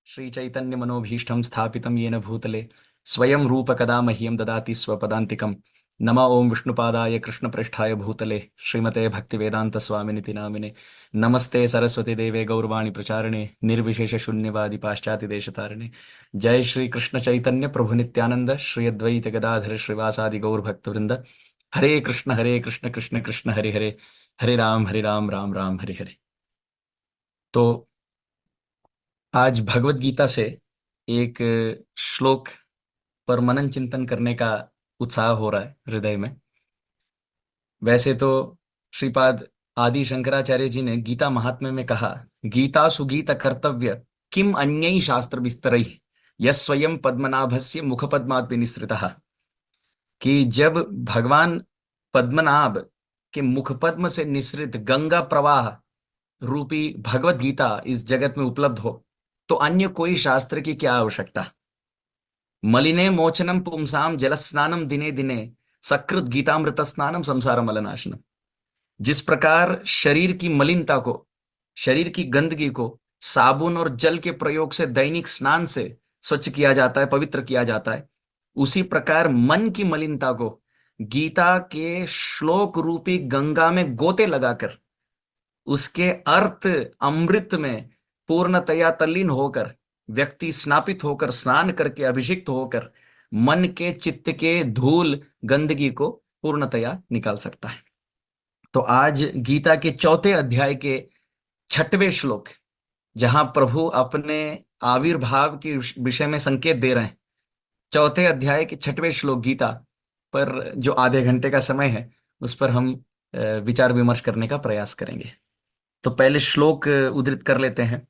श्रीचैतन्यमनोभीष्टं स्थापितं येन भूतले स्वयं रूपकदा मह्यं ददाति स्वपदान्तिकं। नमः ओं विष्णुपादाय कृष्णप्रेष्ठाय भूतले श्रीमते भक्तिवेदान्तस्वामिनिति नामिने। नमस्ते सरस्वती देवे गौरवाणी प्रचारिणे निर्विशेष शून्यवादी पाश्चात्य देशतारिणे। जय श्री कृष्ण चैतन्य प्रभु नित्यानंद श्री अद्वैत गदाधर श्रीवासादि गौर भक्तवृंद। हरे कृष्ण कृष्ण कृष्ण हरे हरे, हरे राम राम राम हरे हरे। तो आज भगवत गीता से एक श्लोक पर मनन चिंतन करने का उत्साह हो रहा है हृदय में। वैसे तो श्रीपाद आदि शंकराचार्य जी ने गीता महात्म्य में कहा, गीता सुगीत कर्तव्य किम अन्यैः शास्त्र विस्तरैः यस्वयं पद्मनाभस्य मुखपद्मात् विनिसृतः। कि जब भगवान पद्मनाभ के मुखपद्म से निसृत गंगा प्रवाह रूपी भगवत गीता इस जगत में उपलब्ध हो तो अन्य कोई शास्त्र की क्या आवश्यकता। मलिने मोचनम पुंसाम जलस्नानम दिने दिने सकृत गीतामृत स्नानम संसार मलनाशनम। जिस प्रकार शरीर की मलिनता को, शरीर की गंदगी को साबुन और जल के प्रयोग से दैनिक स्नान से स्वच्छ किया जाता है, पवित्र किया जाता है, उसी प्रकार मन की मलिनता को गीता के श्लोक रूपी गंगा में गोते लगाकर उसके अर्थ अमृत में पूर्णतया तल्लीन होकर व्यक्ति स्नापित होकर स्नान करके अभिषिक्त होकर मन के चित्त के धूल गंदगी को पूर्णतया निकाल सकता है। तो आज गीता के चौथे अध्याय के छठवें श्लोक, जहां प्रभु अपने आविर्भाव के विषय में संकेत दे रहे हैं, चौथे अध्याय के छठवें श्लोक गीता पर जो आधे घंटे का समय है उस पर हम विचार विमर्श करने का प्रयास करेंगे। तो पहले श्लोक उद्धृत कर लेते हैं।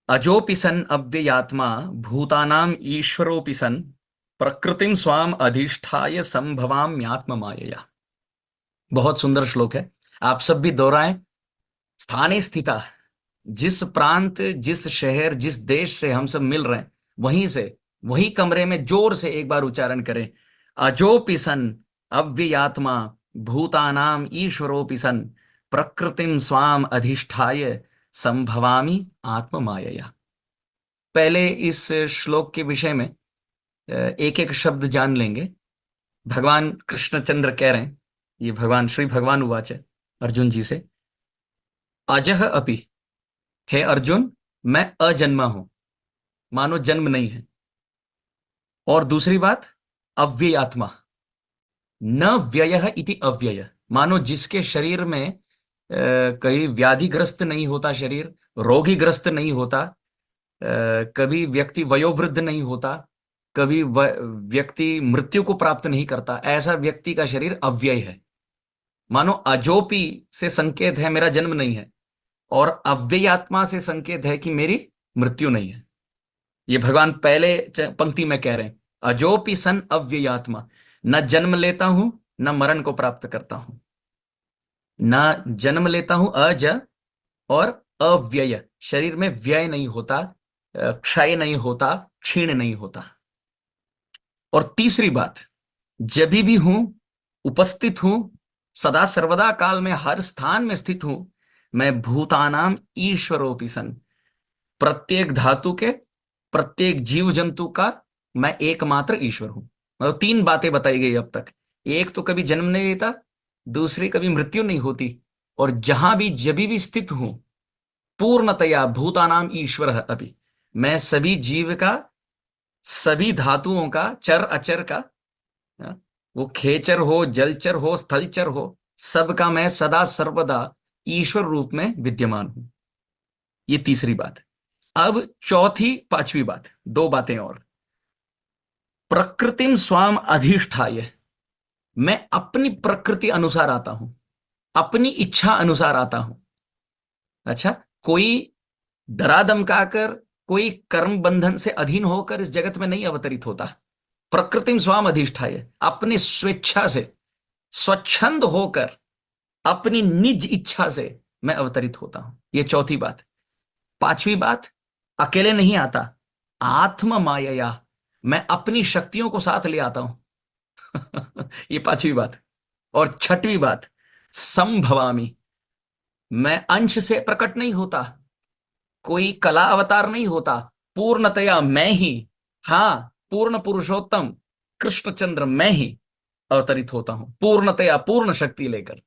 अजोपि सन अव्ययात्मा भूतानाम ईश्वरोपि सन प्रकृतिम स्वाम अधिष्ठाय संभवाम्यात्म मायया। बहुत सुंदर श्लोक है, आप सब भी दोहराएं। स्थाने स्थिता, जिस प्रांत, जिस शहर, जिस देश से हम सब मिल रहे हैं वहीं से, वही कमरे में जोर से एक बार उच्चारण करें। अजोपि सन अव्ययात्मा भूतानाम ईश्वरोपि सन प्रकृतिम स्वाम अधिष्ठाय संभवामि आत्म मायया। पहले इस श्लोक के विषय में एक एक शब्द जान लेंगे। भगवान कृष्णचंद्र कह रहे हैं, ये भगवान श्री भगवान उवाच है अर्जुन जी से, अजह अपि, हे अर्जुन मैं अजन्मा हूं, मानो जन्म नहीं है। और दूसरी बात, अव्यय आत्मा, न व्यय इति अव्यय, मानो जिसके शरीर में कहीं व्याधिग्रस्त नहीं होता, शरीर रोगीग्रस्त नहीं होता, कभी व्यक्ति वयोवृद्ध नहीं होता, कभी व्यक्ति मृत्यु को प्राप्त नहीं करता, ऐसा व्यक्ति का शरीर अव्यय है। मानो अजोपी से संकेत है मेरा जन्म नहीं है, और अव्ययात्मा से संकेत है कि मेरी मृत्यु नहीं है। ये भगवान पहले पंक्ति में कह रहे हैं, अजोपि सन अव्ययात्मा, न जन्म लेता हूं न मरण को प्राप्त करता हूं। न जन्म लेता हूं अज, और अव्यय, शरीर में व्यय नहीं होता, क्षय नहीं होता, क्षीण नहीं होता। और तीसरी बात, जब भी हूं, उपस्थित हूं, सदा सर्वदा काल में हर स्थान में स्थित हूं, मैं भूतानाम ईश्वरोपि सन, प्रत्येक धातु के, प्रत्येक जीव जंतु का मैं एकमात्र ईश्वर हूं। मतलब तीन बातें बताई गई अब तक। एक तो कभी जन्म नहीं लेता, दूसरी कभी मृत्यु नहीं होती, और जहां भी जब भी स्थित हूं पूर्णतया भूतानाम ईश्वर अभी, मैं सभी जीव का, सभी धातुओं का, चर अचर का, वो खेचर हो, जलचर हो, स्थलचर हो, सबका मैं सदा सर्वदा ईश्वर रूप में विद्यमान हूं। ये तीसरी बात है। अब चौथी पांचवी बात, दो बातें और। प्रकृतिम स्वाम अधिष्ठाय, मैं अपनी प्रकृति अनुसार आता हूं, अपनी इच्छा अनुसार आता हूं। अच्छा, कोई डरा धमकाकर, कोई कर्म बंधन से अधीन होकर इस जगत में नहीं अवतरित होता। प्रकृतिम स्वाम अधिष्ठाय, अपनी स्वेच्छा से, स्वच्छंद होकर, अपनी निज इच्छा से मैं अवतरित होता हूं। यह चौथी बात। पांचवी बात, अकेले नहीं आता, आत्म मायया, मैं अपनी शक्तियों को साथ ले आता हूं। ये पांचवी बात। और छठवीं बात, संभवामी, मैं अंश से प्रकट नहीं होता, कोई कला अवतार नहीं होता, पूर्णतया मैं ही, हाँ, पूर्ण पुरुषोत्तम कृष्णचंद्र मैं ही अवतरित होता हूं, पूर्णतया पूर्ण शक्ति लेकर।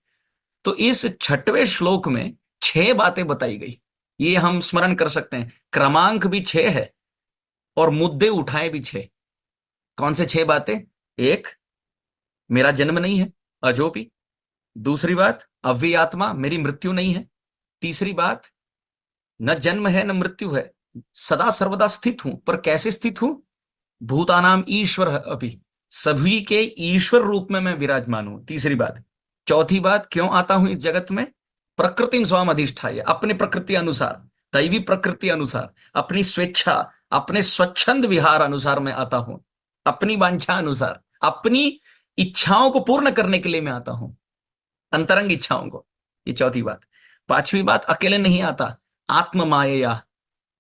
तो इस छठवें श्लोक में 6 बातें बताई गई। ये हम स्मरण कर सकते हैं, क्रमांक भी 6 है और मुद्दे उठाए भी 6। कौन से 6 बातें? एक, मेरा जन्म नहीं है, अजोपी। दूसरी बात, अव्यय आत्मा, मेरी मृत्यु नहीं है। तीसरी बात, न जन्म है न मृत्यु है, सदा सर्वदा स्थित हूं। पर कैसे स्थित हूं? भूतानाम ईश्वर अभी, सभी के ईश्वर रूप में मैं विराजमान हूं। तीसरी बात। चौथी बात, क्यों आता हूं इस जगत में? प्रकृति स्वाम अधिष्ठाय, अपनी प्रकृति अनुसार, दैवी प्रकृति अनुसार, अपनी स्वेच्छा, अपने स्वच्छंद विहार अनुसार मैं आता हूं, अपनी वांछा अनुसार, अपनी इच्छाओं को पूर्ण करने के लिए मैं आता हूं, अंतरंग इच्छाओं को। ये चौथी बात। पांचवी बात, अकेले नहीं आता, आत्म माया,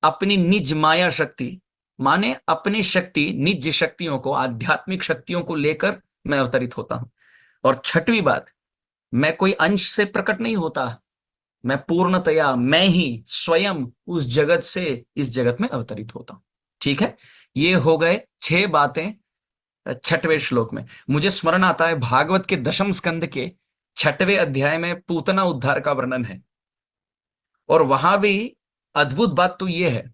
अपनी निज माया शक्ति, माने अपनी शक्ति, निज शक्तियों को, आध्यात्मिक शक्तियों को लेकर मैं अवतरित होता हूं। और छठवीं बात, मैं कोई अंश से प्रकट नहीं होता, मैं पूर्णतया मैं ही स्वयं उस जगत से इस जगत में अवतरित होता हूं। ठीक है, ये हो गए 6 बातें छठवें श्लोक में। मुझे स्मरण आता है भागवत के 10वें स्कंद के 6वें अध्याय में पूतना उद्धार का वर्णन है, और वहां भी अद्भुत बात तो ये है,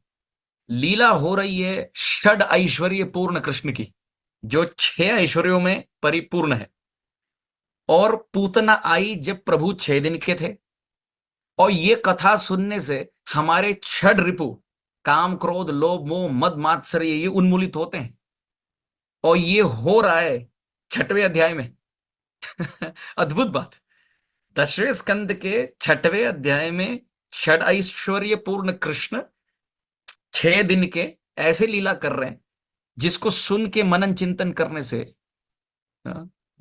लीला हो रही है षड ऐश्वर्य पूर्ण कृष्ण की, जो 6 ऐश्वर्यों में परिपूर्ण है। और पूतना आई जब प्रभु 6 दिन के थे, और ये कथा सुनने से हमारे छड रिपु, काम क्रोध लोभ मोह मद मात्सर्य, ये उन्मूलित होते हैं। और ये हो रहा है 6वें अध्याय में। अद्भुत बात। 10वें स्कंद के 6वें अध्याय में षड ऐश्वर्य पूर्ण कृष्ण 6 दिन के ऐसे लीला कर रहे हैं, जिसको सुन के मनन चिंतन करने से,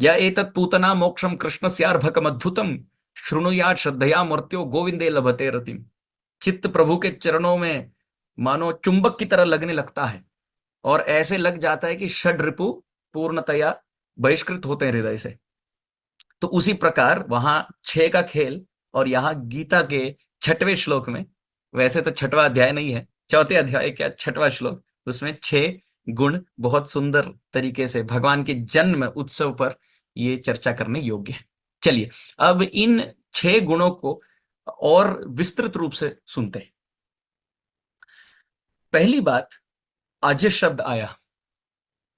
या एतत् पूतना मोक्षम कृष्णस्यार्भकम अद्भुतम शृणुयात श्रद्धया मर्त्यो गोविंदे लभते रतिम। चित्त प्रभु के चरणों में मानो चुंबक की तरह लगने लगता है, और ऐसे लग जाता है कि षड रिपु पूर्णतया बहिष्कृत होते हैं हृदय से। तो उसी प्रकार वहां 6 का खेल, और यहाँ गीता के 6वें श्लोक में, वैसे तो 6वां अध्याय नहीं है, चौथे अध्याय क्या 6वां श्लोक, उसमें 6 गुण बहुत सुंदर तरीके से भगवान के जन्म उत्सव पर ये चर्चा करने योग्य है। चलिए, अब इन 6 गुणों को और विस्तृत रूप से सुनते हैं। पहली बात, अज शब्द आया।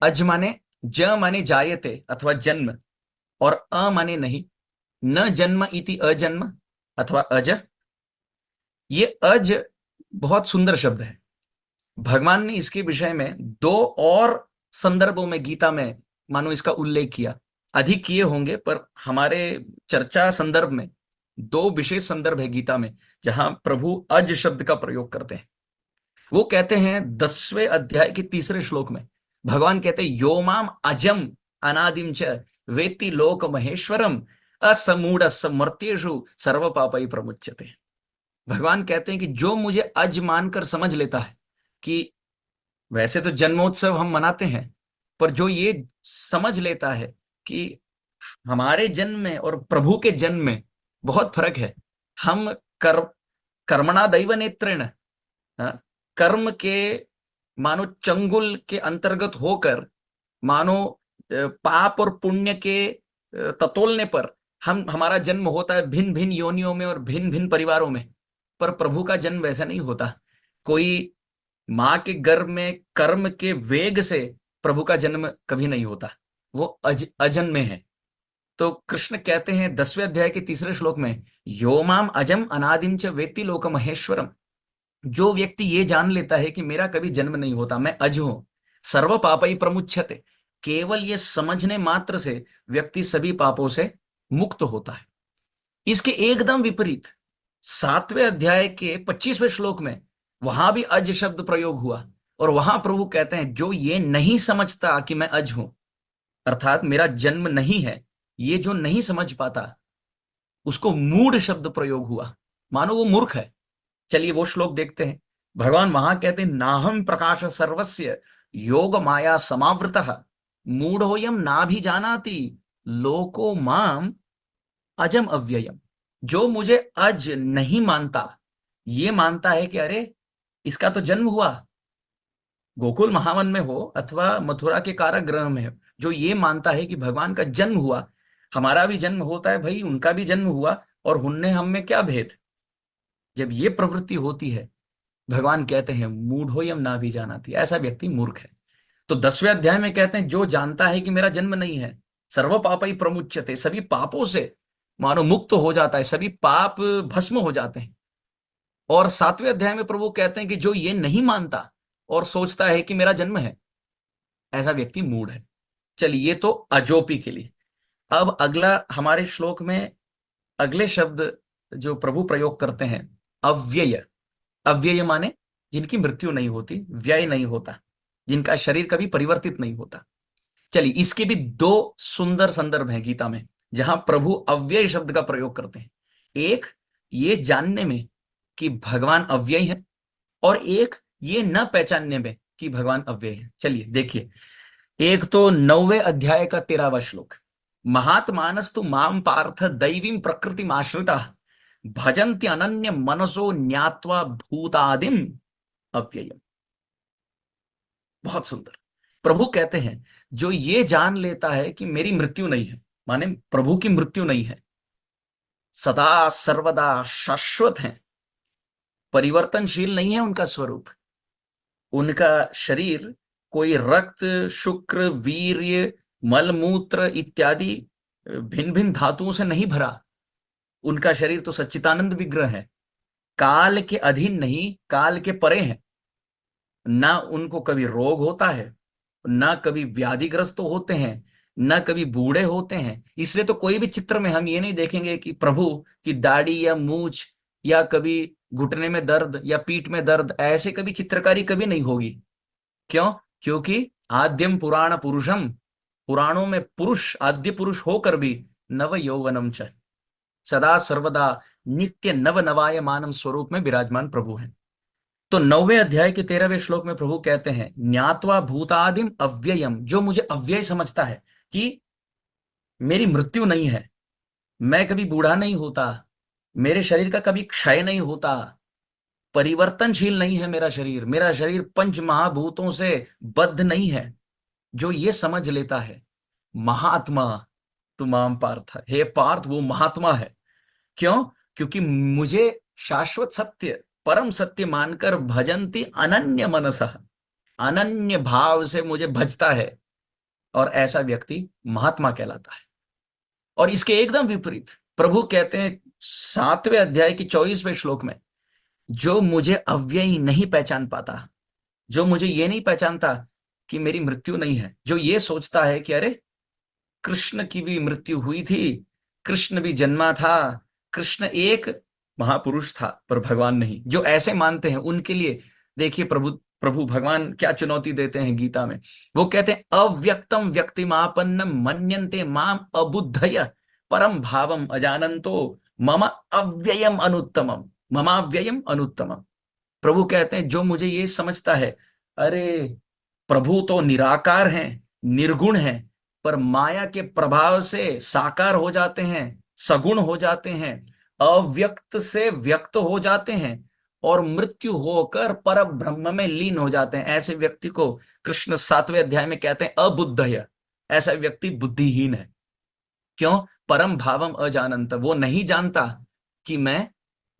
अज माने, ज माने जायते अथवा जन्म, और अ माने नहीं, न जन्म इति अजन्म अथवा अज। ये अज बहुत सुंदर शब्द है। भगवान ने इसके विषय में 2 और संदर्भों में गीता में मानो इसका उल्लेख किया। अधिक किए होंगे, पर हमारे चर्चा संदर्भ में 2 विशेष संदर्भ है गीता में जहां प्रभु अज शब्द का प्रयोग करते हैं। वो कहते हैं 10वें अध्याय के 3 श्लोक में, भगवान कहते हैं योमाम अजम अनादिम च वेत्ति लोक महेश्वरम असमूढ़ समर्त्येषु सर्व पापई प्रमुच्यते। भगवान कहते हैं कि जो मुझे अज मानकर समझ लेता है कि वैसे तो जन्मोत्सव हम मनाते हैं, पर जो ये समझ लेता है कि हमारे जन्म में और प्रभु के जन्म में बहुत फर्क है। हम कर्मणा दैव नेत्रेण, हाँ, कर्म के मानो चंगुल के अंतर्गत होकर, मानो पाप और पुण्य के ततोलने पर हम हमारा जन्म होता है भिन्न भिन्न योनियों में और भिन्न भिन्न परिवारों में। पर प्रभु का जन्म वैसा नहीं होता। कोई माँ के गर्भ में कर्म के वेग से प्रभु का जन्म कभी नहीं होता, वो अजन्म में है। तो कृष्ण कहते हैं 10वें अध्याय के 3 श्लोक में, योमाम अजम अनादिम च वेत्ति लोक महेश्वरम। जो व्यक्ति ये जान लेता है कि मेरा कभी जन्म नहीं होता, मैं अज हूं, सर्व पापई प्रमुच्यते, केवल ये समझने मात्र से व्यक्ति सभी पापों से मुक्त होता है। इसके एकदम विपरीत 7वें अध्याय के 25वें श्लोक में वहां भी अज शब्द प्रयोग हुआ, और वहां प्रभु कहते हैं जो ये नहीं समझता कि मैं अज हूं, अर्थात मेरा जन्म नहीं है, ये जो नहीं समझ पाता, उसको मूढ़ शब्द प्रयोग हुआ, मानो वो मूर्ख है। चलिए वो श्लोक देखते हैं। भगवान वहां कहते हैं नाहम प्रकाश सर्वस्य योग माया समावृतः मूढ़ोयम ना भी जानाति लोको माम अजम अव्ययम। जो मुझे अज नहीं मानता, ये मानता है कि अरे इसका तो जन्म हुआ, गोकुल महावन में हो अथवा मथुरा के कारागृह में हो, जो ये मानता है कि भगवान का जन्म हुआ, हमारा भी जन्म होता है भाई, उनका भी जन्म हुआ, और उनने हम में क्या भेद। जब ये प्रवृत्ति होती है, भगवान कहते हैं मूढ़ोयम ना भी जाना थी, ऐसा व्यक्ति मूर्ख है। तो 10वें अध्याय में कहते हैं जो जानता है कि मेरा जन्म नहीं है, सर्व पाप ही प्रमुच्यते, सभी पापों से मानो मुक्त हो जाता है, सभी पाप भस्म हो जाते हैं। और 7वें अध्याय में प्रभु कहते हैं कि जो ये नहीं मानता और सोचता है कि मेरा जन्म है, ऐसा व्यक्ति मूढ़ है। चलिए, ये तो अजोपी के लिए। अब अगला हमारे श्लोक में अगले शब्द जो प्रभु प्रयोग करते हैं, अव्यय। अव्यय माने जिनकी मृत्यु नहीं होती, व्यय नहीं होता, जिनका शरीर कभी परिवर्तित नहीं होता। चलिए, इसके भी दो सुंदर संदर्भ हैं गीता में जहां प्रभु अव्यय शब्द का प्रयोग करते हैं। एक ये जानने में कि भगवान अव्यय है, और एक ये न पहचानने में कि भगवान अव्यय है। चलिए देखिए, एक तो 9वें अध्याय का 13वां श्लोक, महात्मानस्तु माम पार्थ दैवीं प्रकृतिम आश्रिता भजन्ति अनन्य मनसो ज्ञात्वा भूतादिम अव्ययम। बहुत सुंदर। प्रभु कहते हैं जो ये जान लेता है कि मेरी मृत्यु नहीं है, माने प्रभु की मृत्यु नहीं है, सदा सर्वदा शाश्वत है, परिवर्तनशील नहीं है उनका स्वरूप, उनका शरीर कोई रक्त, शुक्र, वीर्य, मलमूत्र इत्यादि भिन्न भिन्न धातुओं से नहीं भरा। उनका शरीर तो सच्चिदानंद विग्रह है, काल के अधीन नहीं, काल के परे है। ना उनको कभी रोग होता है, ना कभी व्याधिग्रस्त होते हैं, ना कभी बूढ़े होते हैं। इसलिए तो कोई भी चित्र में हम ये नहीं देखेंगे कि प्रभु की दाढ़ी या मूछ या कभी घुटने में दर्द या पीठ में दर्द, ऐसे कभी चित्रकारी कभी नहीं होगी। क्यों? क्योंकि आद्यम पुराण पुरुषम, पुराणों में पुरुष आद्य पुरुष होकर भी नव यौवनम च, सदा सर्वदा नित्य नव नवाय मानम स्वरूप में विराजमान प्रभु हैं। तो 9वें अध्याय के 13वें श्लोक में प्रभु कहते हैं ज्ञात्वा भूतादिम अव्ययम, जो मुझे अव्यय समझता है कि मेरी मृत्यु नहीं है, मैं कभी बूढ़ा नहीं होता, मेरे शरीर का कभी क्षय नहीं होता, परिवर्तनशील नहीं है मेरा शरीर पंच महाभूतों से बद्ध नहीं है, जो ये समझ लेता है, महात्मा तुमाम पार्थ, हे पार्थ वो महात्मा है। क्यों? क्योंकि मुझे शाश्वत सत्य, परम सत्य मानकर भजंती अनन्य मनसः, अनन्य भाव से मुझे भजता है, और ऐसा व्यक्ति महात्मा कहलाता है। और इसके एकदम विपरीत प्रभु कहते हैं 7वें अध्याय के 24वें श्लोक में, जो मुझे अव्ययी नहीं पहचान पाता, जो मुझे ये नहीं पहचानता कि मेरी मृत्यु नहीं है, जो ये सोचता है कि अरे कृष्ण की भी मृत्यु हुई थी, कृष्ण भी जन्मा था, कृष्ण एक महापुरुष था पर भगवान नहीं, जो ऐसे मानते हैं उनके लिए देखिए प्रभु प्रभु भगवान क्या चुनौती देते हैं गीता में। वो कहते हैं अव्यक्तम व्यक्तिमापन्नम मन्यन्ते माम अबुद्धय परम भावम अजानन्तो मम अव्ययम अनुत्तमम, ममाव्ययम अनुत्तमम। प्रभु कहते हैं जो मुझे ये समझता है, अरे प्रभु तो निराकार हैं, निर्गुण हैं, पर माया के प्रभाव से साकार हो जाते हैं, सगुण हो जाते हैं, अव्यक्त से व्यक्त हो जाते हैं, और मृत्यु होकर पर ब्रह्म में लीन हो जाते हैं। ऐसे व्यक्ति को कृष्ण 7वें अध्याय में कहते हैं अबुद्धय, ऐसा व्यक्ति बुद्धिहीन है। क्यों? परम भावम अजानंत, वो नहीं जानता कि मैं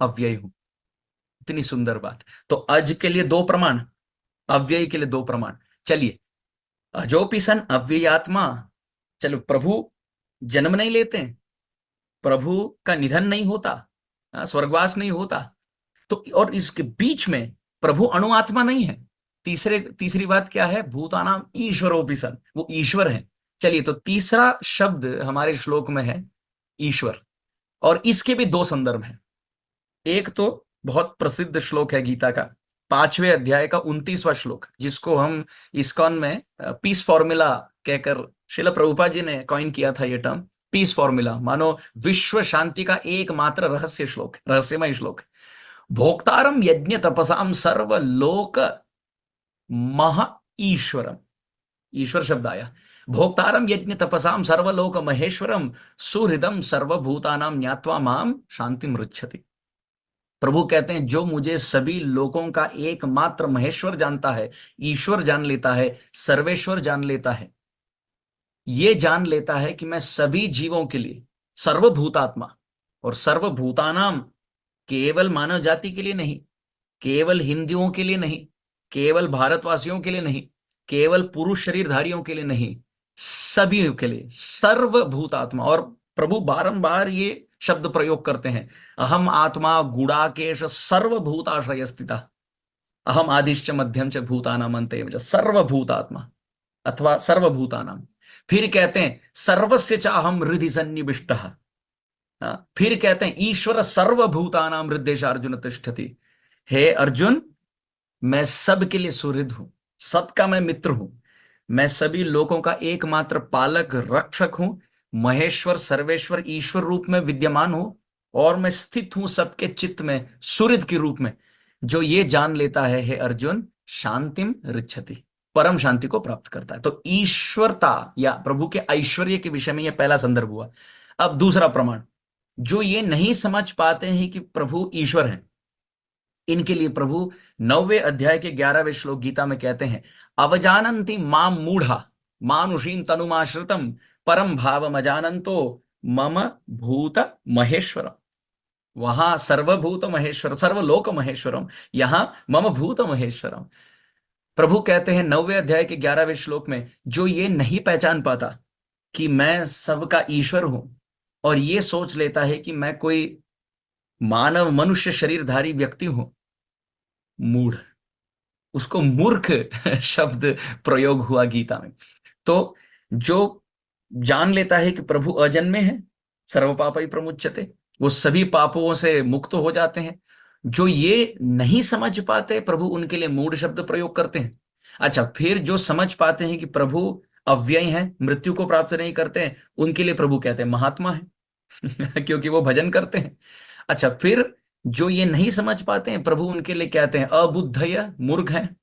अव्यय हूं। इतनी सुंदर बात। तो अज के लिए दो प्रमाण, अव्यय के लिए दो प्रमाण। चलिए, अजोपि सन अव्ययात्मा, चलो प्रभु जन्म नहीं लेते, प्रभु का निधन नहीं होता, स्वर्गवास नहीं होता, तो और इसके बीच में प्रभु अणुआत्मा नहीं है। तीसरी बात क्या है? भूतानाम ईश्वरोपि सन, वो ईश्वर है। चलिए, तो तीसरा शब्द हमारे श्लोक में है ईश्वर, और इसके भी दो संदर्भ हैं। एक तो बहुत प्रसिद्ध श्लोक है गीता का, 5वें अध्याय का 29वां श्लोक, जिसको हम इस्कॉन में पीस फॉर्मूला कहकर श्रील प्रभुपाद जी ने कॉइन किया था ये टर्म, पीस फॉर्मूला, मानो विश्व शांति का एकमात्र रहस्य श्लोक, रहस्यमय श्लोक। भोक्तारम यज्ञ तपसाम सर्वलोक महा ईश्वरम, ईश्वर शब्द आया, भोक्तारम यज्ञ तपसाम सर्वलोक महेश्वरम सुहृदम सर्वभूतानाम ज्ञात्वा माम शांति मृच्छति। प्रभु कहते हैं जो मुझे सभी लोगों का एकमात्र महेश्वर जानता है, ईश्वर जान लेता है, सर्वेश्वर जान लेता है, ये जान लेता है कि मैं सभी जीवों के लिए सर्वभूतात्मा, और सर्वभूतानाम केवल मानव जाति के लिए नहीं, केवल हिंदुओं के लिए नहीं, केवल भारतवासियों के लिए नहीं, केवल पुरुष शरीरधारियों के लिए नहीं, सभी के लिए सर्वभूतात्मा। और प्रभु बारंबार ये शब्द प्रयोग करते हैं, अहम आत्मा गुड़ाकेश सर्वभूताश्रय स्थिता, अहम आदिश्च मध्यम च भूतानाम अंतएव च, सर्वभूतात्मा अथवा सर्वभूतानाम। फिर कहते हैं सर्वस्य चाहम हृदि सन्निविष्टः। फिर कहते हैं ईश्वर सर्वभूतानाम हृदयेश अर्जुन तिष्ठति। हे अर्जुन, मैं सबके लिए सुहृद हूं, सबका मैं मित्र हूं, मैं सभी लोगों का एकमात्र पालक रक्षक हूं, महेश्वर सर्वेश्वर ईश्वर रूप में विद्यमान हूं, और मैं स्थित हूं सबके चित्त में सुहृद के रूप में। जो ये जान लेता है, हे अर्जुन, शांतिम रिच्छति, परम शांति को प्राप्त करता है। तो ईश्वरता या प्रभु के ऐश्वर्य के विषय में यह पहला संदर्भ हुआ। अब दूसरा प्रमाण, जो ये नहीं समझ पाते हैं कि प्रभु ईश्वर हैं, इनके लिए प्रभु 9वें अध्याय के 11वें श्लोक गीता में कहते हैं, अवजानन्ति माम मूढ़ा मानुषीं तनुमाश्रितम परम भावम अजानन्तो मम भूत महेश्वरम। वहां सर्वभूत महेश्वर सर्वलोक महेश्वरम, यहां मम भूत महेश्वरम। प्रभु कहते हैं 9वें अध्याय के 11वें श्लोक में, जो ये नहीं पहचान पाता कि मैं सबका ईश्वर हूं, और ये सोच लेता है कि मैं कोई मानव मनुष्य शरीरधारी व्यक्ति हूं, मूढ़, उसको मूर्ख शब्द प्रयोग हुआ गीता में। तो जो जान लेता है कि प्रभु अजन्मे हैं, सर्व पापै प्रमुच्यते, वो सभी पापों से मुक्त हो जाते हैं। जो ये नहीं समझ पाते, प्रभु उनके लिए मूढ़ शब्द प्रयोग करते हैं। अच्छा, फिर जो समझ पाते हैं कि प्रभु अव्यय हैं, मृत्यु को प्राप्त नहीं करते हैं, उनके लिए प्रभु कहते हैं महात्मा है क्योंकि वो भजन करते हैं। अच्छा, फिर जो ये नहीं समझ पाते हैं, प्रभु उनके लिए कहते हैं अबुद्धय, मूर्ख हैं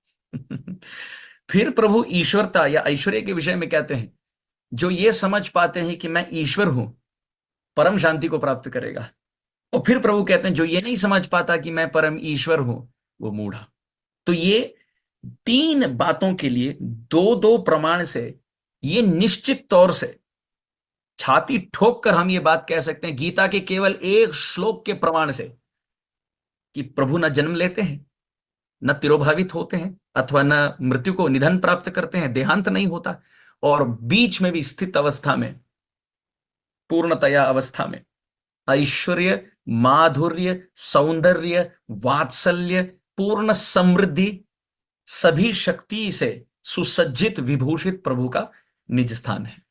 फिर प्रभु ईश्वरता या ऐश्वर्य के विषय में कहते हैं, जो ये समझ पाते हैं कि मैं ईश्वर हूं, परम शांति को प्राप्त करेगा। और फिर प्रभु कहते हैं, जो ये नहीं समझ पाता कि मैं परम ईश्वर हूं, वो मूढ़ा। तो ये तीन बातों के लिए दो दो प्रमाण से ये निश्चित तौर से छाती ठोक कर हम ये बात कह सकते हैं, गीता के केवल एक श्लोक के प्रमाण से, कि प्रभु न जन्म लेते हैं, न तिरोभावित होते हैं, अथवा न मृत्यु को निधन प्राप्त करते हैं, देहांत नहीं होता, और बीच में भी स्थित अवस्था में, पूर्णतया अवस्था में ऐश्वर्य, माधुर्य, सौंदर्य, वात्सल्य, पूर्ण समृद्धि, सभी शक्ति से सुसज्जित विभूषित प्रभु का निज स्थान है,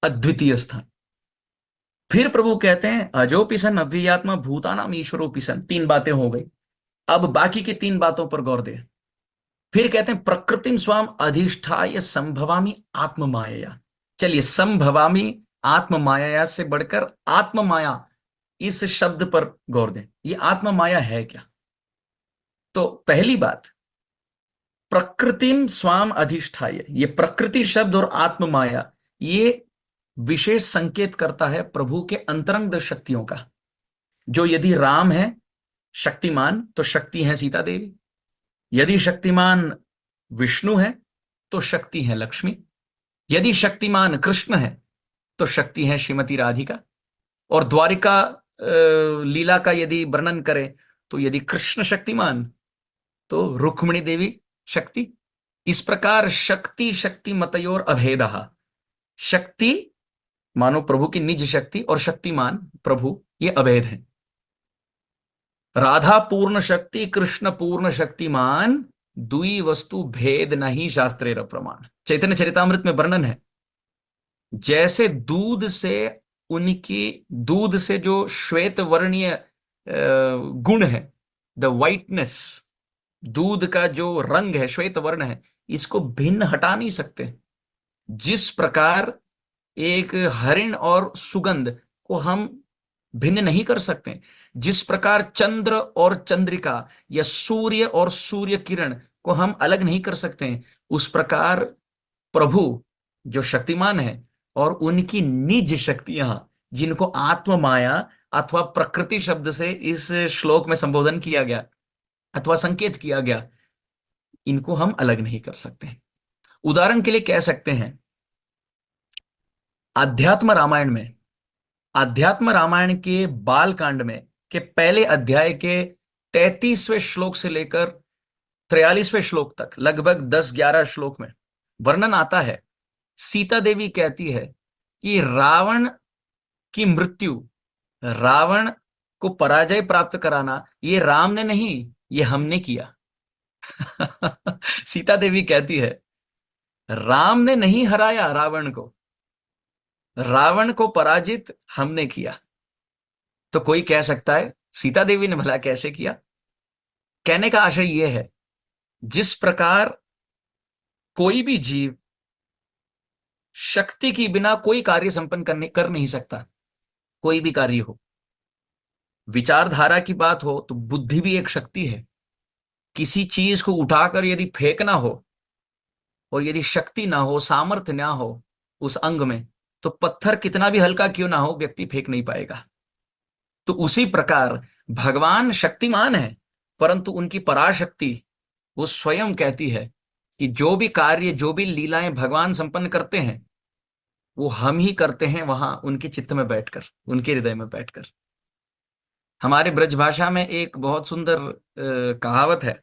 अद्वितीय स्थान। फिर प्रभु कहते हैं अजोपिसन अव्ययात्मा भूतानाम ईश्वरोपिसन। तीन बातें हो गई, अब बाकी की तीन बातों पर गौर दे। फिर कहते हैं प्रकृतिम स्वाम अधिष्ठाय संभवामी आत्म माया। चलिए, संभवामी आत्म माया से बढ़कर आत्म माया, इस शब्द पर गौर दें। ये आत्म माया है क्या? तो पहली बात, प्रकृतिम स्वाम अधिष्ठाय, ये प्रकृति शब्द और आत्म माया, ये विशेष संकेत करता है प्रभु के अंतरंग शक्तियों का। जो यदि राम है शक्तिमान, तो शक्ति है सीता देवी। यदि शक्तिमान विष्णु है, तो शक्ति है लक्ष्मी। यदि शक्तिमान कृष्ण है, तो शक्ति है श्रीमती राधिका। और द्वारिका लीला का यदि वर्णन करें, तो यदि कृष्ण शक्तिमान, तो रुक्मिणी देवी शक्ति। इस प्रकार शक्ति शक्ति मतयोर अभेदः, शक्ति मानो प्रभु की निज शक्ति, और शक्तिमान प्रभु, ये अभेद है। राधा पूर्ण शक्ति, कृष्ण पूर्ण शक्तिमान, दुई वस्तु भेद नहीं शास्त्रे प्रमाण। चैतन्य चरितामृत में वर्णन है, जैसे दूध से जो श्वेत वर्णीय गुण है, द वाइटनेस, दूध का जो रंग है, श्वेत वर्ण है, इसको भिन्न हटा नहीं सकते। जिस प्रकार एक हरिण और सुगंध को हम भिन्न नहीं कर सकते, जिस प्रकार चंद्र और चंद्रिका या सूर्य और सूर्य किरण को हम अलग नहीं कर सकते, उस प्रकार प्रभु जो शक्तिमान है और उनकी निज शक्तियां, जिनको आत्म माया अथवा प्रकृति शब्द से इस श्लोक में संबोधन किया गया अथवा संकेत किया गया, इनको हम अलग नहीं कर सकते। उदाहरण के लिए कह सकते हैं, अध्यात्म रामायण में, अध्यात्म रामायण के बाल कांड में के पहले अध्याय के 33वें श्लोक से लेकर 43वें श्लोक तक, लगभग 10-11 श्लोक में वर्णन आता है। सीता देवी कहती है कि रावण की मृत्यु, रावण को पराजय प्राप्त कराना, ये राम ने नहीं, ये हमने किया। सीता देवी कहती है, राम ने नहीं हराया रावण को, रावण को पराजित हमने किया। तो कोई कह सकता है सीता देवी ने भला कैसे किया? कहने का आशय यह है, जिस प्रकार कोई भी जीव शक्ति के बिना कोई कार्य संपन्न कर नहीं सकता, कोई भी कार्य हो, विचारधारा की बात हो तो बुद्धि भी एक शक्ति है। किसी चीज को उठाकर यदि फेंकना हो और यदि शक्ति ना हो, सामर्थ्य ना हो उस अंग में, तो पत्थर कितना भी हल्का क्यों ना हो, व्यक्ति फेंक नहीं पाएगा। तो उसी प्रकार भगवान शक्तिमान है, परंतु उनकी पराशक्ति वो स्वयं कहती है कि जो भी कार्य, जो भी लीलाएं भगवान संपन्न करते हैं, वो हम ही करते हैं, वहां उनके चित्त में बैठकर, उनके हृदय में बैठकर। हमारे ब्रज भाषा में एक बहुत सुंदर कहावत है,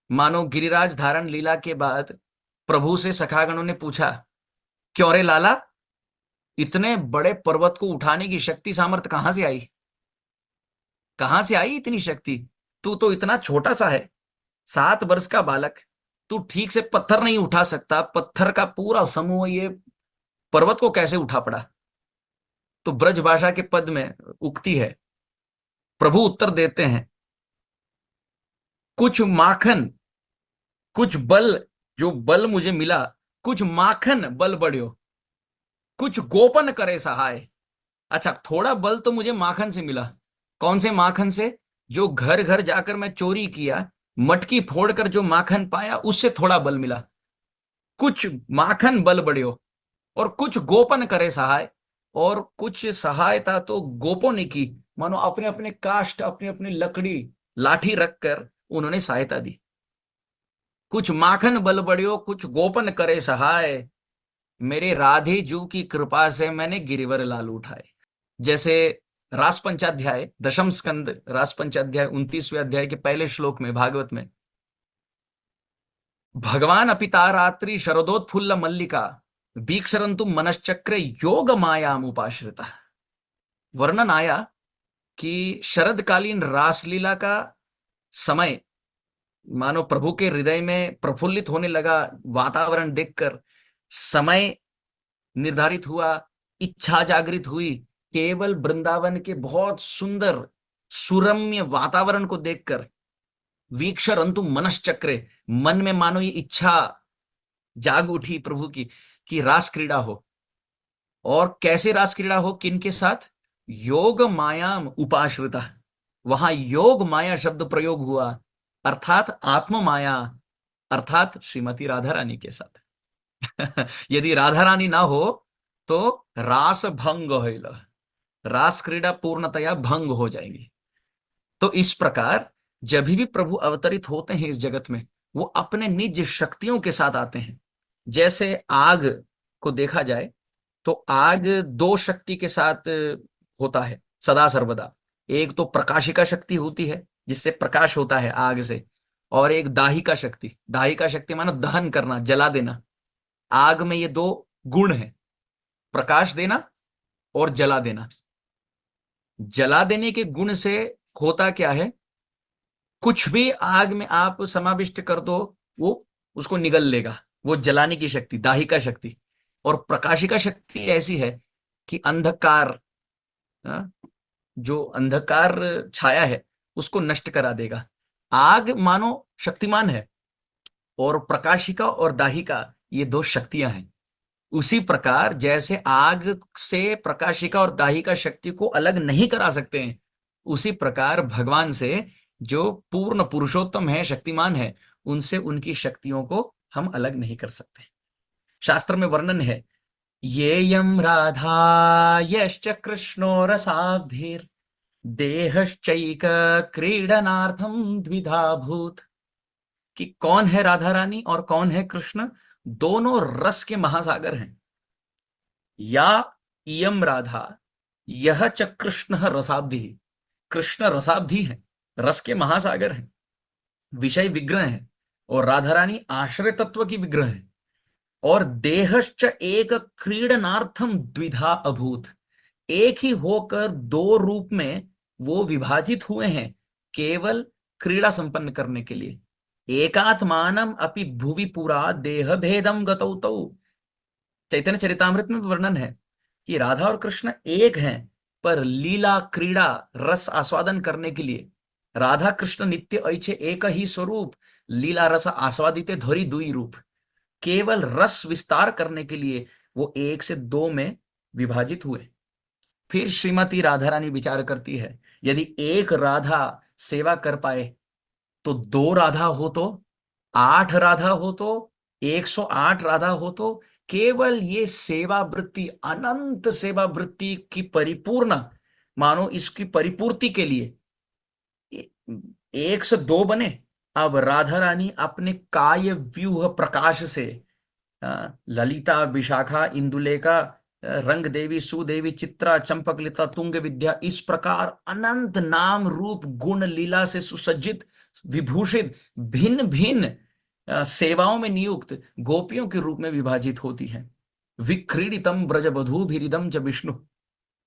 मानो गिरिराज धारण लीला के बाद प्रभु से सखागणों ने पूछा, क्यों रे लाला, इतने बड़े पर्वत को उठाने की शक्ति सामर्थ्य कहां से आई? कहां से आई इतनी शक्ति? तू तो इतना छोटा सा है, 7 वर्ष का बालक, तू ठीक से पत्थर नहीं उठा सकता, पत्थर का पूरा समूह ये पर्वत को कैसे उठा पड़ा? तो ब्रज भाषा के पद में उक्ति है, प्रभु उत्तर देते हैं, कुछ माखन, कुछ बल, जो बल मुझे मिला, कुछ माखन बल बढ़ियो, कुछ गोपन करे सहाय। अच्छा, थोड़ा बल तो मुझे माखन से मिला। कौन से माखन से? जो घर घर जाकर मैं चोरी किया, मटकी फोड़कर जो माखन पाया, उससे थोड़ा बल मिला। कुछ माखन बल बढ़ियो और कुछ गोपन करे सहाय, और कुछ सहायता तो गोपों ने की, मानो अपने अपने काष्ठ, अपनी अपनी लकड़ी, लाठी रखकर उन्होंने सहायता दी। कुछ माखन बल बढ़ियो, कुछ गोपन करे सहाय, मेरे राधे जू की कृपा से मैंने गिरिवर लाल उठाए। जैसे रास पंचाध्याय, दशम स्कंद रास पंचाध्याय 29वें अध्याय के पहले श्लोक में भागवत में, भगवान अपिता रात्रि शरदोत्फुल्ल मल्लिका वीक्षरंतु मनश्चक्र योग मायाम उपाश्रिता। वर्णन आया कि शरदकालीन रासलीला का समय, मानो प्रभु के हृदय में प्रफुल्लित होने लगा वातावरण देखकर, समय निर्धारित हुआ, इच्छा जागृत हुई, केवल वृंदावन के बहुत सुंदर सुरम्य वातावरण को देखकर, वीक्षरंतु मनश्चक्रे, मन में मानो ये इच्छा जाग उठी प्रभु की कि रास क्रीड़ा हो। और कैसे रास क्रीड़ा हो, किनके साथ? योग मायाम उपाश्रिता। वहां योग माया शब्द प्रयोग हुआ, अर्थात आत्म माया, अर्थात श्रीमती राधा रानी के साथ। यदि राधा रानी ना हो तो रास भंग होइल, रास क्रीड़ा पूर्णतया भंग हो जाएंगी। तो इस प्रकार जब भी प्रभु अवतरित होते हैं इस जगत में, वो अपने निज शक्तियों के साथ आते हैं। जैसे आग को देखा जाए तो आग दो शक्ति के साथ होता है सदा सर्वदा। एक तो प्रकाशिका शक्ति होती है, जिससे प्रकाश होता है आग से, और एक दाहिका शक्ति, दाहिका शक्ति मानो दहन करना, जला देना। आग में ये दो गुण हैं, प्रकाश देना और जला देना। जला देने के गुण से होता क्या है, कुछ भी आग में आप समाविष्ट कर दो, वो उसको निगल लेगा, वो जलाने की शक्ति, दाहिका शक्ति। और प्रकाशिका शक्ति ऐसी है कि अंधकार, जो अंधकार छाया है उसको नष्ट करा देगा। आग मानो शक्तिमान है, और प्रकाशिका और दाहिका ये दो शक्तियां हैं। उसी प्रकार जैसे आग से प्रकाशिका और दाहिका शक्ति को अलग नहीं करा सकते हैं, उसी प्रकार भगवान से जो पूर्ण पुरुषोत्तम है, शक्तिमान है, उनसे उनकी शक्तियों को हम अलग नहीं कर सकते। शास्त्र में वर्णन है, येयं राधा यश्च कृष्णो रसाब्धिर् देहश्चैक क्रीडनार्थम द्विधा भूत। कि कौन है राधा रानी और कौन है कृष्ण? दोनों रस के महासागर हैं। या इयम राधा, यह च कृष्ण रसाब्धि। कृष्ण रसाब्धि है, रस के महासागर हैं, विषय विग्रह है, और राधा रानी आश्रय तत्व की विग्रह है। और देहश्च एक क्रीडनार्थम द्विधा अभूत। एक ही होकर दो रूप में वो विभाजित हुए हैं, केवल क्रीड़ा संपन्न करने के लिए। एकात्मानम अपि भुवि पुरा देह भेदम गतौ तौ। चैतन्य चरितामृत में वर्णन है कि राधा और कृष्ण एक हैं, पर लीला क्रीड़ा रस आस्वादन करने के लिए राधा कृष्ण नित्य ऐच्छे एक ही स्वरूप, लीला रस आस्वादिते धोरी दुई रूप। केवल रस विस्तार करने के लिए वो एक से दो में विभाजित हुए। फिर श्रीमती राधा रानी विचार करती है, यदि एक राधा सेवा कर पाए तो दो राधा हो तो, आठ राधा हो तो, 108 राधा हो तो, केवल ये सेवा वृत्ति, अनंत सेवा वृत्ति की परिपूर्ण, मानो इसकी परिपूर्ति के लिए एक से दो बने। अब राधा रानी अपने काय व्यूह प्रकाश से ललिता, विशाखा, इंदुलेखा, रंग देवी, सुदेवी, चित्रा, चंपकलिता, तुंग विद्या, इस प्रकार अनंत नाम रूप गुण लीला से सुसज्जित, विभूषित, भिन्न भिन्न सेवाओं में नियुक्त गोपियों के रूप में विभाजित होती है। विक्रीडितम ब्रजबधूभिरिदम च विष्णु।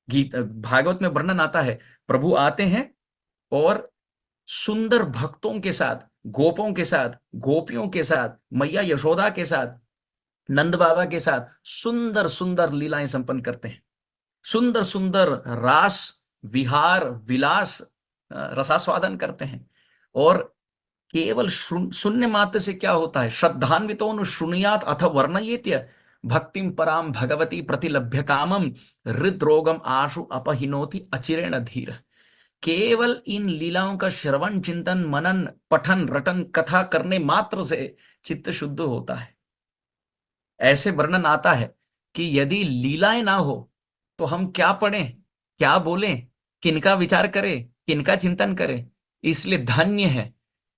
गीत भागवत में वर्णन आता है, प्रभु आते हैं और सुंदर भक्तों के साथ, गोपों के साथ, गोपियों के साथ, मैया यशोदा के साथ, नंद बाबा के साथ सुंदर सुंदर लीलाएं संपन्न करते हैं। सुंदर सुंदर रास विहार विलास रसास्वादन करते हैं। और केवल शून्य मात्र से क्या होता है? श्रद्धान्वितो शुणुयात अथ वर्णयेत्य भक्तिम पराम भगवती प्रतिलभ्य कामम हृदरोगम आशु अपहिनोति अचिरेण धीर। केवल इन लीलाओं का श्रवण, चिंतन, मनन, पठन, रटन, कथा करने मात्र से चित्त शुद्ध होता है। ऐसे वर्णन आता है कि यदि लीलाएं ना हो तो हम क्या पढ़ें, क्या बोलें, किनका विचार करें, किनका चिंतन करें। इसलिए धन्य है,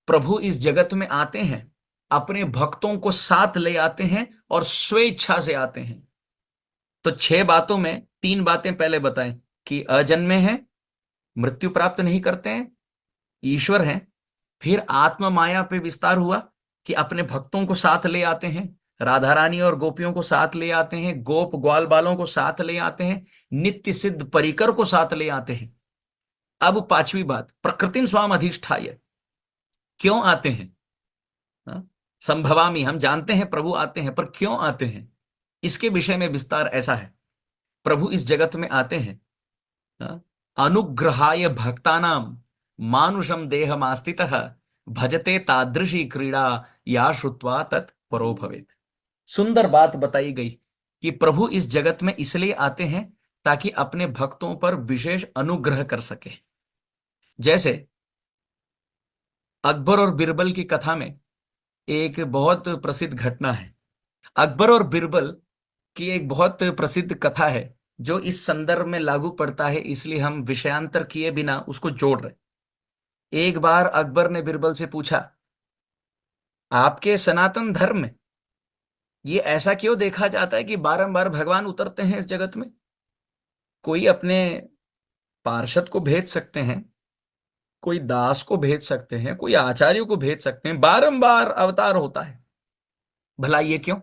प्रभु इस जगत में आते हैं, अपने भक्तों को साथ ले आते हैं और स्वेच्छा से आते हैं। तो 6 बातों में 3 बातें पहले बताएं कि अजन्मे हैं, मृत्यु प्राप्त नहीं करते हैं, ईश्वर हैं। फिर आत्म माया पे विस्तार हुआ कि अपने भक्तों को साथ ले आते हैं, राधा रानी और गोपियों को साथ ले आते हैं, गोप ग्वाल बालों को साथ ले आते हैं, नित्य सिद्ध परिकर को साथ ले आते हैं। अब 5वीं बात, प्रकृतिम स्वाम अधिष्ठाय। क्यों आते हैं? हाँ? संभवामी, हम जानते हैं प्रभु आते हैं, पर क्यों आते हैं इसके विषय में विस्तार ऐसा है। प्रभु इस जगत में आते हैं अनुग्रहाय भक्तानाम मानुषम देहमास्थितः भजते तादृशी क्रीड़ा या श्रुत्वा तत् परो भवेत्। सुंदर बात बताई गई कि प्रभु इस जगत में इसलिए आते हैं ताकि अपने भक्तों पर विशेष अनुग्रह कर सके। जैसे अकबर और बिरबल की कथा में एक बहुत प्रसिद्ध घटना है। अकबर और बिरबल की एक बहुत प्रसिद्ध कथा है जो इस संदर्भ में लागू पड़ता है, इसलिए हम विषयांतर किए बिना उसको जोड़ रहे। एक बार अकबर ने बिरबल से पूछा, आपके सनातन धर्म में ये ऐसा क्यों देखा जाता है कि बारंबार भगवान उतरते हैं इस जगत में? कोई अपने पार्षद को भेज सकते हैं, कोई दास को भेज सकते हैं, कोई आचार्य को भेज सकते हैं, बारंबार अवतार होता है, भला ये क्यों?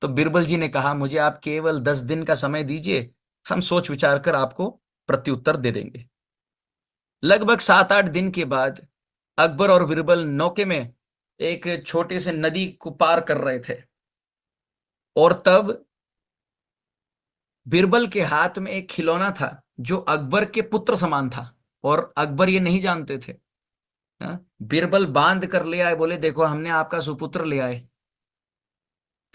तो बिरबल जी ने कहा, मुझे आप केवल 10 दिन का समय दीजिए, हम सोच विचार कर आपको प्रत्युत्तर दे देंगे। लगभग 7-8 दिन के बाद अकबर और बिरबल नौके में एक छोटे से नदी को पार कर रहे थे, और तब बिरबल के हाथ में एक खिलौना था जो अकबर के पुत्र समान था, और अकबर ये नहीं जानते थे। बिरबल बांध कर ले आए, बोले देखो हमने आपका सुपुत्र ले आए।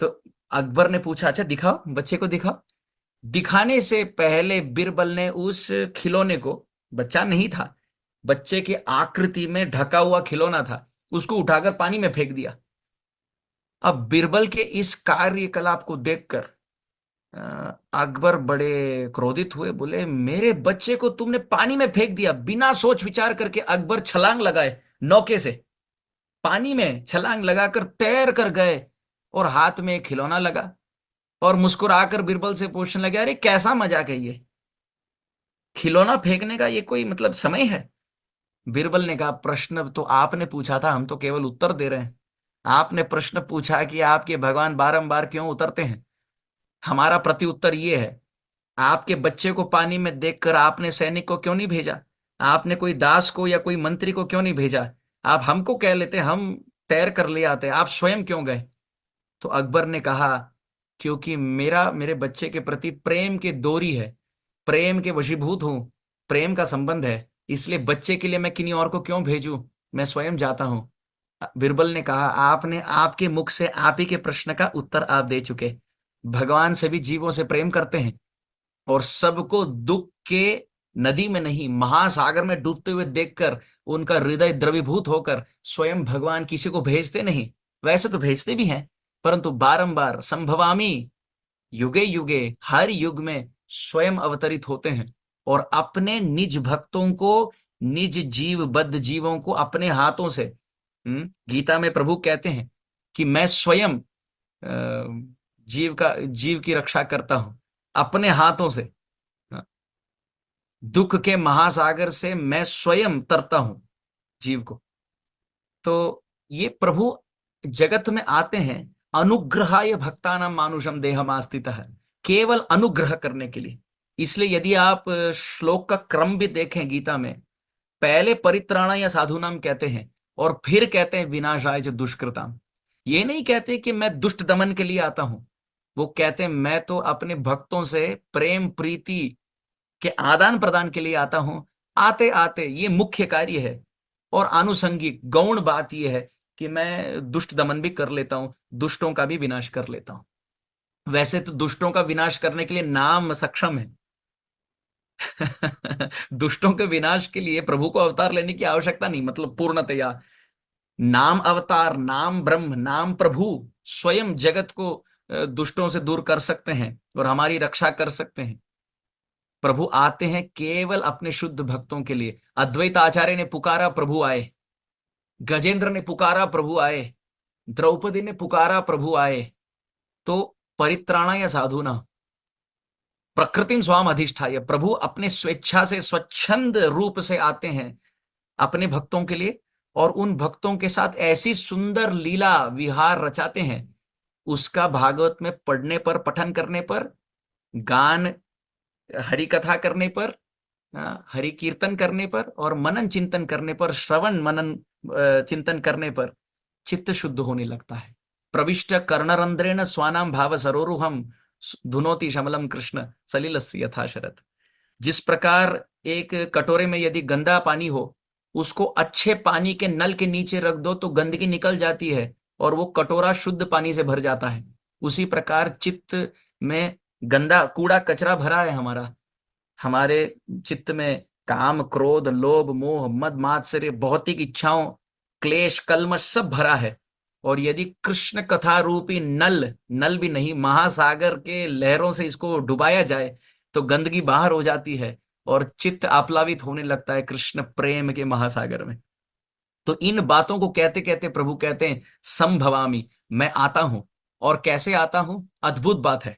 तो अकबर ने पूछा, अच्छा दिखाओ, बच्चे को दिखाओ। दिखाने से पहले बिरबल ने उस खिलौने को, बच्चा नहीं था, बच्चे की आकृति में ढका हुआ खिलौना था, उसको उठाकर पानी में फेंक दिया। अब बिरबल के इस कार्यकलाप को देखकर अकबर बड़े क्रोधित हुए, बोले मेरे बच्चे को तुमने पानी में फेंक दिया। बिना सोच विचार करके अकबर छलांग लगाए नौके से, पानी में छलांग लगाकर तैर कर गए और हाथ में एक खिलौना लगा और मुस्कुराकर बीरबल से पूछने लगे, अरे कैसा मजाक है ये, खिलौना फेंकने का ये कोई मतलब समय है? बीरबल ने कहा, प्रश्न तो आपने पूछा था, हम तो केवल उत्तर दे रहे हैं। आपने प्रश्न पूछा कि आपके भगवान बारंबार क्यों उतरते हैं, हमारा प्रत्युत्तर ये है, आपके बच्चे को पानी में देखकर आपने सैनिक को क्यों नहीं भेजा, आपने कोई दास को या कोई मंत्री को क्यों नहीं भेजा? आप हमको कह लेते, हम तैर कर ले आते, आप स्वयं क्यों गए? तो अकबर ने कहा, क्योंकि मेरा मेरे बच्चे के प्रति प्रेम की डोरी है, प्रेम के वशीभूत हूं, प्रेम का संबंध है, इसलिए बच्चे के लिए मैं किन्हीं और को क्यों भेजूं, मैं स्वयं जाता हूं। बिरबल ने कहा, आपने आपके मुख से आप ही के प्रश्न का उत्तर आप दे चुके। भगवान सभी जीवों से प्रेम करते हैं और सबको दुख के नदी में नहीं महासागर में डूबते हुए देखकर उनका हृदय द्रवीभूत होकर स्वयं भगवान किसी को भेजते नहीं। वैसे तो भेजते भी हैं, परंतु बारंबार संभवामी युगे युगे, हर युग में स्वयं अवतरित होते हैं और अपने निज भक्तों को, निज जीव बद्ध जीवों को अपने हाथों से, गीता में प्रभु कहते हैं कि मैं स्वयं जीव की रक्षा करता हूं अपने हाथों से। हाँ, दुख के महासागर से मैं स्वयं तरता हूं जीव को। तो ये प्रभु जगत में आते हैं अनुग्रहाय भक्तानां मानुषम देहमास्थितः, केवल अनुग्रह करने के लिए। इसलिए यदि आप श्लोक का क्रम भी देखें गीता में, पहले परित्राणा या साधुनाम कहते हैं और फिर कहते हैं विनाशाय च दुष्कृताम। ये नहीं कहते कि मैं दुष्ट दमन के लिए आता हूं, वो कहते हैं मैं तो अपने भक्तों से प्रेम प्रीति के आदान प्रदान के लिए आता हूं। आते आते ये मुख्य कार्य है और आनुषंगिक गौण बात यह है कि मैं दुष्ट दमन भी कर लेता हूं, दुष्टों का भी विनाश कर लेता हूं। वैसे तो दुष्टों का विनाश करने के लिए नाम सक्षम है। दुष्टों के विनाश के लिए प्रभु को अवतार लेने की आवश्यकता नहीं, मतलब पूर्णतया नाम अवतार, नाम ब्रह्म, नाम प्रभु स्वयं जगत को दुष्टों से दूर कर सकते हैं और हमारी रक्षा कर सकते हैं। प्रभु आते हैं केवल अपने शुद्ध भक्तों के लिए। अद्वैत आचार्य ने पुकारा, प्रभु आए। गजेंद्र ने पुकारा, प्रभु आए। द्रौपदी ने पुकारा, प्रभु आए। तो परित्राणा या साधुना प्रकृतिम स्वाम अधिष्ठाय, प्रभु अपने स्वेच्छा से स्वच्छंद रूप से आते हैं अपने भक्तों के लिए और उन भक्तों के साथ ऐसी सुंदर लीला विहार रचाते हैं, उसका भागवत में पढ़ने पर, पठन करने पर, गान हरि कथा करने पर, हरि कीर्तन करने पर और मनन चिंतन करने पर, श्रवण मनन चिंतन करने पर चित्त शुद्ध होने लगता है। प्रविष्ट कर्णरंध्रेण स्वानाम भाव सरोरुहम धुनोति शमलम कृष्ण सलिलस्य यथा शरत। जिस प्रकार एक कटोरे में यदि गंदा पानी हो, उसको अच्छे पानी के नल के नीचे रख दो तो गंदगी निकल जाती है और वो कटोरा शुद्ध पानी से भर जाता है। उसी प्रकार चित्त में गंदा कूड़ा कचरा भरा है हमारा, हमारे चित्त में काम क्रोध लोभ मोह मद मात्सर्य भौतिक इच्छाओं क्लेश कल्मश सब भरा है। और यदि कृष्ण कथा रूपी नल, नल भी नहीं महासागर के लहरों से इसको डुबाया जाए तो गंदगी बाहर हो जाती है और चित्त आप्लावित होने लगता है कृष्ण प्रेम के महासागर में। तो इन बातों को कहते कहते प्रभु कहते हैं संभवामी, मैं आता हूं। और कैसे आता हूं? अद्भुत बात है,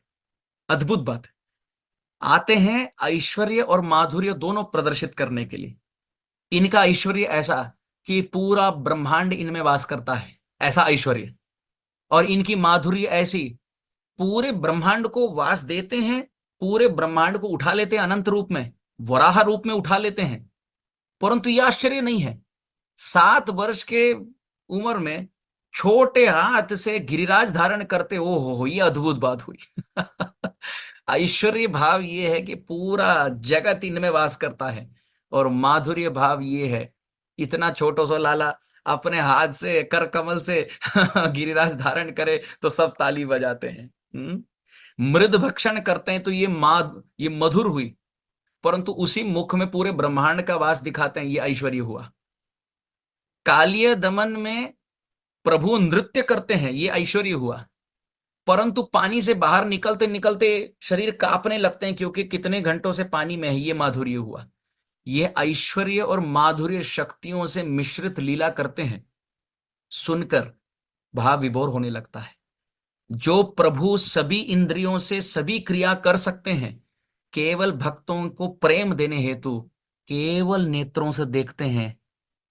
अद्भुत बात है। आते हैं ऐश्वर्य और माधुर्य दोनों प्रदर्शित करने के लिए। इनका ऐश्वर्य ऐसा कि पूरा ब्रह्मांड इनमें वास करता है, ऐसा ऐश्वर्य। और इनकी माधुर्य ऐसी, पूरे ब्रह्मांड को वास देते हैं, पूरे ब्रह्मांड को उठा लेते हैं अनंत रूप में, वराह रूप में उठा लेते हैं। परंतु यह आश्चर्य नहीं है, 7 वर्ष के उम्र में छोटे हाथ से गिरिराज धारण करते, ओ हो ये अद्भुत बात हुई। ऐश्वर्य भाव ये है कि पूरा जगत इनमें वास करता है और माधुर्य भाव ये है इतना छोटो सो लाला अपने हाथ से कर कमल से गिरिराज धारण करे तो सब ताली बजाते हैं। मृद भक्षण करते हैं तो ये मधुर हुई, परंतु उसी मुख में पूरे ब्रह्मांड का वास दिखाते हैं, ये ऐश्वर्य हुआ। कालिय दमन में प्रभु नृत्य करते हैं, ये ऐश्वर्य हुआ। परंतु पानी से बाहर निकलते निकलते शरीर कांपने लगते हैं, क्योंकि कितने घंटों से पानी में है। ये माधुर्य हुआ। ये ऐश्वर्य और माधुर्य शक्तियों से मिश्रित लीला करते हैं, सुनकर भाव विभोर होने लगता है। जो प्रभु सभी इंद्रियों से सभी क्रिया कर सकते हैं, केवल भक्तों को प्रेम देने हेतु केवल नेत्रों से देखते हैं,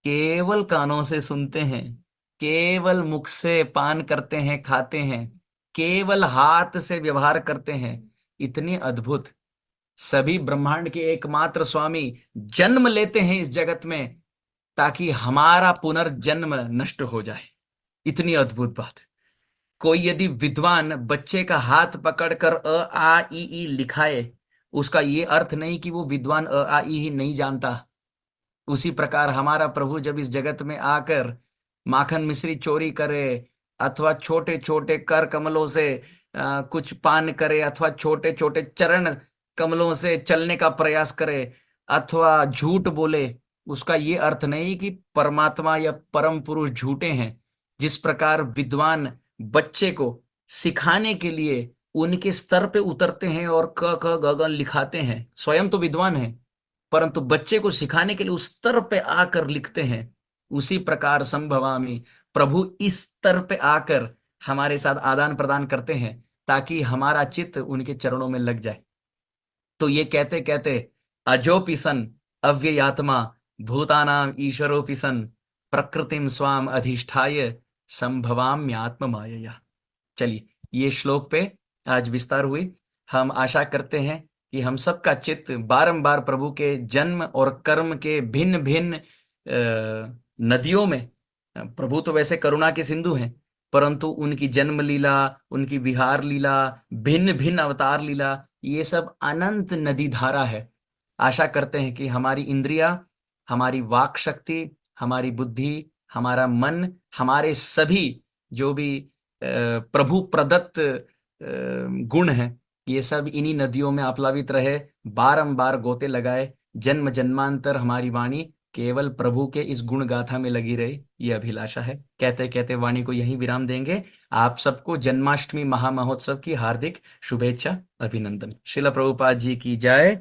केवल कानों से सुनते हैं, केवल मुख से पान करते हैं, खाते हैं, केवल हाथ से व्यवहार करते हैं। इतनी अद्भुत, सभी ब्रह्मांड के एकमात्र स्वामी जन्म लेते हैं इस जगत में, ताकि हमारा पुनर्जन्म नष्ट हो जाए। इतनी अद्भुत बात। कोई यदि विद्वान बच्चे का हाथ पकड़कर अ आ ई ई लिखाए, उसका ये अर्थ नहीं कि वो विद्वान अ आ ई ही नहीं जानता। उसी प्रकार हमारा प्रभु जब इस जगत में आकर माखन मिश्री चोरी करे, अथवा छोटे छोटे कर कमलों से कुछ पान करे, अथवा छोटे छोटे चरण कमलों से चलने का प्रयास करे, अथवा झूठ बोले, उसका ये अर्थ नहीं कि परमात्मा या परम पुरुष झूठे हैं। जिस प्रकार विद्वान बच्चे को सिखाने के लिए उनके स्तर पे उतरते हैं और क ख ग ग लिखाते हैं, स्वयं तो विद्वान है, परंतु बच्चे को सिखाने के लिए उस स्तर पे आकर लिखते हैं, उसी प्रकार संभवामी प्रभु इस स्तर पे आकर हमारे साथ आदान प्रदान करते हैं, ताकि हमारा चित्त उनके चरणों में लग जाए। तो ये कहते कहते अजोपि सन अव्ययात्मा भूतानाम ईश्वरोपि सन प्रकृतिम स्वाम अधिष्ठाय संभवाम्यात्म मायया। चलिए, ये श्लोक पे आज विस्तार हुई। हम आशा करते हैं कि हम सबका चित्त बारंबार प्रभु के जन्म और कर्म के भिन्न भिन्न नदियों में, प्रभु तो वैसे करुणा के सिंधु हैं, परंतु उनकी जन्म लीला, उनकी विहार लीला, भिन्न भिन्न अवतार लीला, ये सब अनंत नदी धारा है। आशा करते हैं कि हमारी इंद्रिया, हमारी वाक शक्ति, हमारी बुद्धि, हमारा मन, हमारे सभी जो भी प्रभु प्रदत्त गुण हैं, ये सब इन्हीं नदियों में आप्लावित रहे, बारंबार गोते लगाए, जन्म जन्मांतर हमारी वाणी केवल प्रभु के इस गुण गाथा में लगी रही, ये अभिलाषा है। कहते कहते वाणी को यहीं विराम देंगे। आप सबको जन्माष्टमी महामहोत्सव की हार्दिक शुभेच्छा, अभिनंदन। श्रील प्रभुपाद जी की जय।